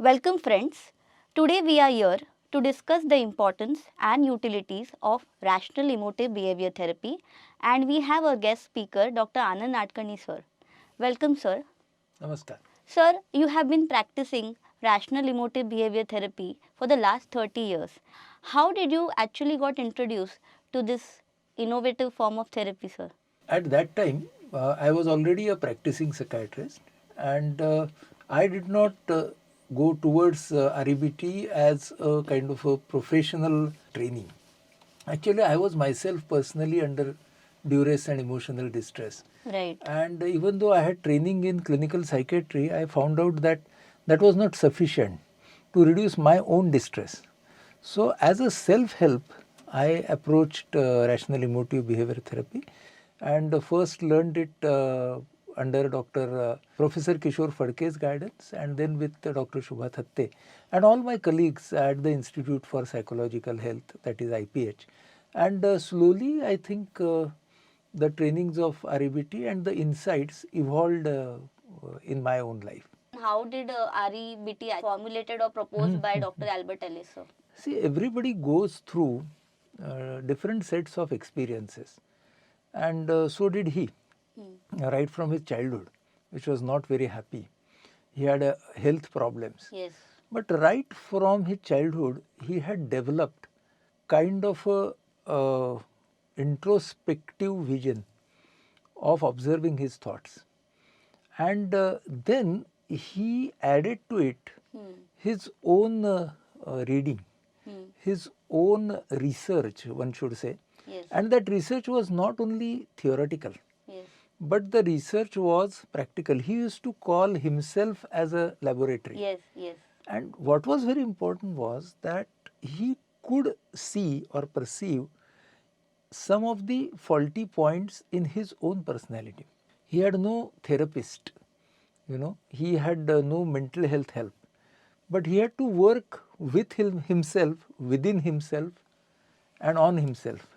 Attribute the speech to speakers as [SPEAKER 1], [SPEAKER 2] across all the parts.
[SPEAKER 1] Welcome friends. Today we are here to discuss the importance and utilities of rational emotive behavior therapy, and we have our guest speaker Dr. Anand Nadkarni sir. Welcome sir.
[SPEAKER 2] Namaskar.
[SPEAKER 1] Sir, you have been practicing rational emotive behavior therapy for the last 30 years. How did you actually got introduced to this innovative form of therapy, sir?
[SPEAKER 2] At that time, I was already a practicing psychiatrist, and I did not go towards REBT as a kind of a professional training. Actually, I was myself personally under duress and emotional distress.
[SPEAKER 1] Right.
[SPEAKER 2] And even though I had training in clinical psychiatry, I found out that that was not sufficient to reduce my own distress. So, as a self-help, I approached rational emotive behavior therapy, and first learned it under Professor Kishore Phadke's guidance, and then with Dr. Shubha Thatte and all my colleagues at the Institute for Psychological Health, that is IPH. And slowly, I think the trainings of REBT and the insights evolved in my own life.
[SPEAKER 1] How did REBT formulated or proposed by Dr. Albert Ellis, sir?
[SPEAKER 2] See, everybody goes through different sets of experiences, and so did he, right from his childhood, which was not very happy. He had health problems.
[SPEAKER 1] Yes.
[SPEAKER 2] But right from his childhood, he had developed kind of a introspective vision of observing his thoughts. And then he added to it his own reading, his own research, one should say.
[SPEAKER 1] Yes.
[SPEAKER 2] And that research was not only theoretical,
[SPEAKER 1] Yes.
[SPEAKER 2] but the research was practical. He used to call himself as a laboratory.
[SPEAKER 1] Yes. Yes.
[SPEAKER 2] And what was very important was that he could see or perceive some of the faulty points in his own personality. He had no therapist, he had no mental health help, but he had to work with himself, within himself, and on himself.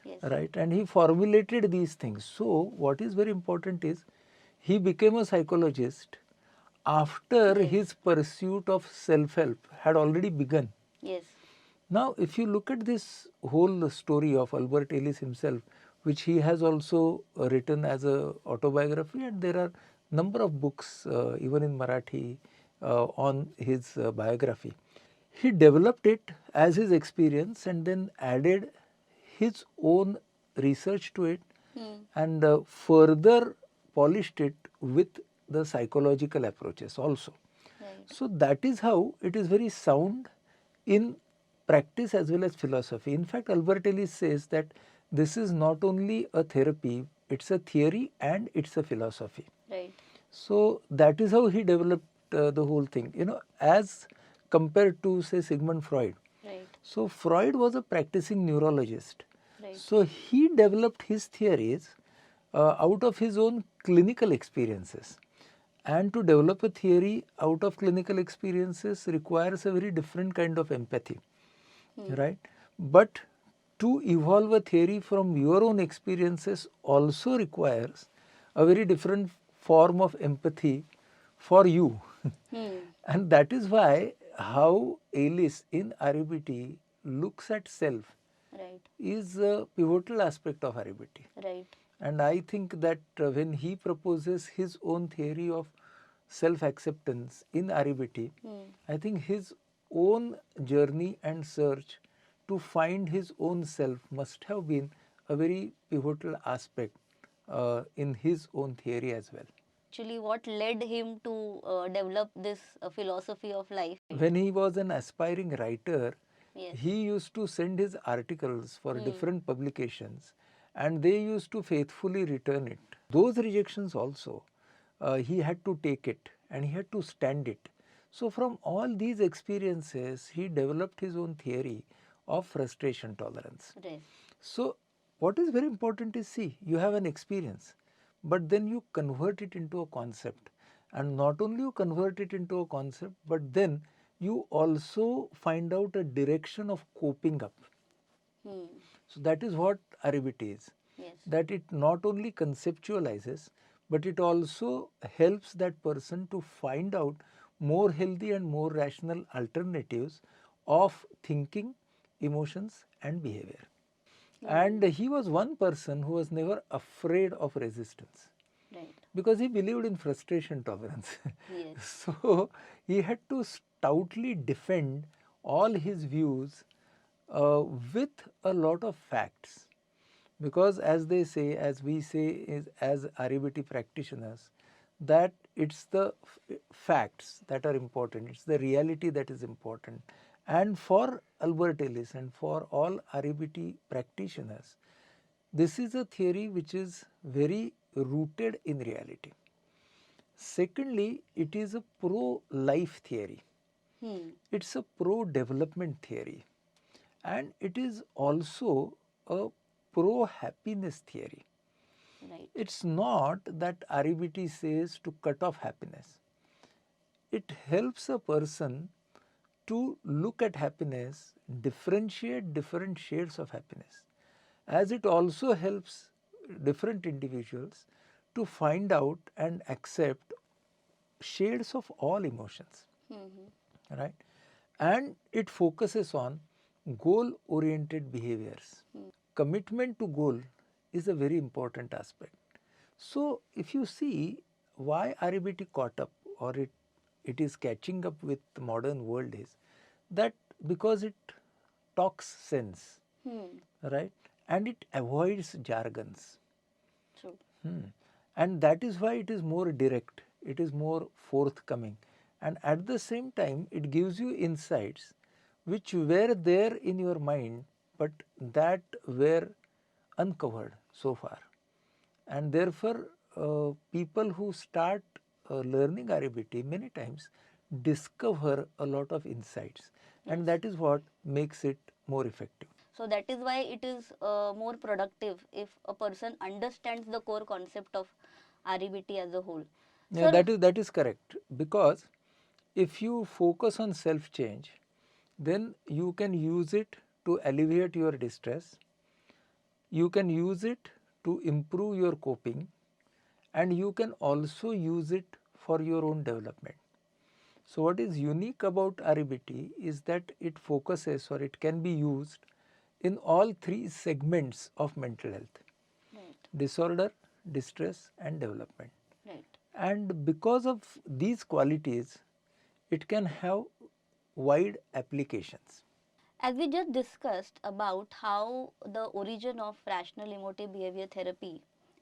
[SPEAKER 1] Yes.
[SPEAKER 2] Right? And he formulated these things. So, what is very important is he became a psychologist after his pursuit of self-help had already begun.
[SPEAKER 1] Yes.
[SPEAKER 2] Now, if you look at this whole story of Albert Ellis himself, which he has also written as a autobiography, and there are number of books, even in Marathi, on his biography. He developed it as his experience and then added his own research to it, and further polished it with the psychological approaches also.
[SPEAKER 1] Right.
[SPEAKER 2] So that is how it is very sound in practice as well as philosophy. In fact, Albert Ellis says that this is not only a therapy, it's a theory and it's a philosophy.
[SPEAKER 1] Right.
[SPEAKER 2] So that is how he developed the whole thing, as compared to, say, Sigmund Freud.
[SPEAKER 1] Right.
[SPEAKER 2] So Freud was a practicing neurologist.
[SPEAKER 1] Right.
[SPEAKER 2] So he developed his theories out of his own clinical experiences. And to develop a theory out of clinical experiences requires a very different kind of empathy, right? But to evolve a theory from your own experiences also requires a very different form of empathy for you. And that is why how Ellis in REBT looks at self
[SPEAKER 1] Right.
[SPEAKER 2] is a pivotal aspect of REBT.
[SPEAKER 1] Right.
[SPEAKER 2] And I think that when he proposes his own theory of self-acceptance in REBT, I think his own journey and search to find his own self must have been a very pivotal aspect in his own theory as well.
[SPEAKER 1] Actually, what led him to develop this philosophy of life?
[SPEAKER 2] When he was an aspiring writer,
[SPEAKER 1] Yes.
[SPEAKER 2] he used to send his articles for different publications, and they used to faithfully return it. Those rejections also, he had to take it and he had to stand it. So from all these experiences, he developed his own theory of frustration tolerance.
[SPEAKER 1] Right.
[SPEAKER 2] So what is very important is, see, you have an experience, but then you convert it into a concept. And not only you convert it into a concept, but then you also find out a direction of coping up. So that is what REBT is.
[SPEAKER 1] Yes.
[SPEAKER 2] That it not only conceptualizes, but it also helps that person to find out more healthy and more rational alternatives of thinking, emotions and behavior. And he was one person who was never afraid of resistance
[SPEAKER 1] Right.
[SPEAKER 2] because he believed in frustration tolerance.
[SPEAKER 1] Yes.
[SPEAKER 2] So he had to stoutly defend all his views with a lot of facts. Because as they say, as we say is as REBT practitioners, that it's the facts that are important, it's the reality that is important. And for Albert Ellis and for all REBT practitioners, this is a theory which is very rooted in reality. Secondly, it is a pro-life theory. It's a pro-development theory. And it is also a pro-happiness theory.
[SPEAKER 1] Right.
[SPEAKER 2] It's not that REBT says to cut off happiness. It helps a person to look at happiness, differentiate different shades of happiness, as it also helps different individuals to find out and accept shades of all emotions, right? And it focuses on goal oriented behaviors. Commitment to goal is a very important aspect. So if you see why REBT caught up, or it is catching up with the modern world, is that because it talks sense, right? And it avoids jargons.
[SPEAKER 1] True.
[SPEAKER 2] And that is why it is more direct, it is more forthcoming, and at the same time it gives you insights which were there in your mind but that were uncovered so far. And therefore people who start learning REBT many times discover a lot of insights, and that is what makes it more effective.
[SPEAKER 1] So that is why it is more productive if a person understands the core concept of REBT as a whole.
[SPEAKER 2] Yeah,
[SPEAKER 1] Sir,
[SPEAKER 2] that is correct, because if you focus on self change, then you can use it to alleviate your distress, you can use it to improve your coping, and you can also use it for your own development. So what is unique about REBT is that it focuses, or it can be used in all three segments of mental health:
[SPEAKER 1] right,
[SPEAKER 2] disorder, distress and development.
[SPEAKER 1] right.
[SPEAKER 2] And because of these qualities, it can have wide applications.
[SPEAKER 1] As we just discussed about how the origin of rational emotive behavior therapy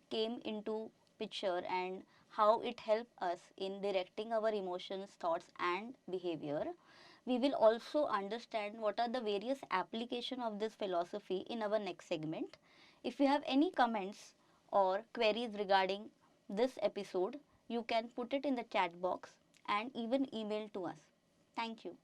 [SPEAKER 1] came into picture and how it helped us in directing our emotions, thoughts and behavior, we will also understand what are the various application of this philosophy in our next segment. If you have any comments or queries regarding this episode, you can put it in the chat box and even email to us. Thank you.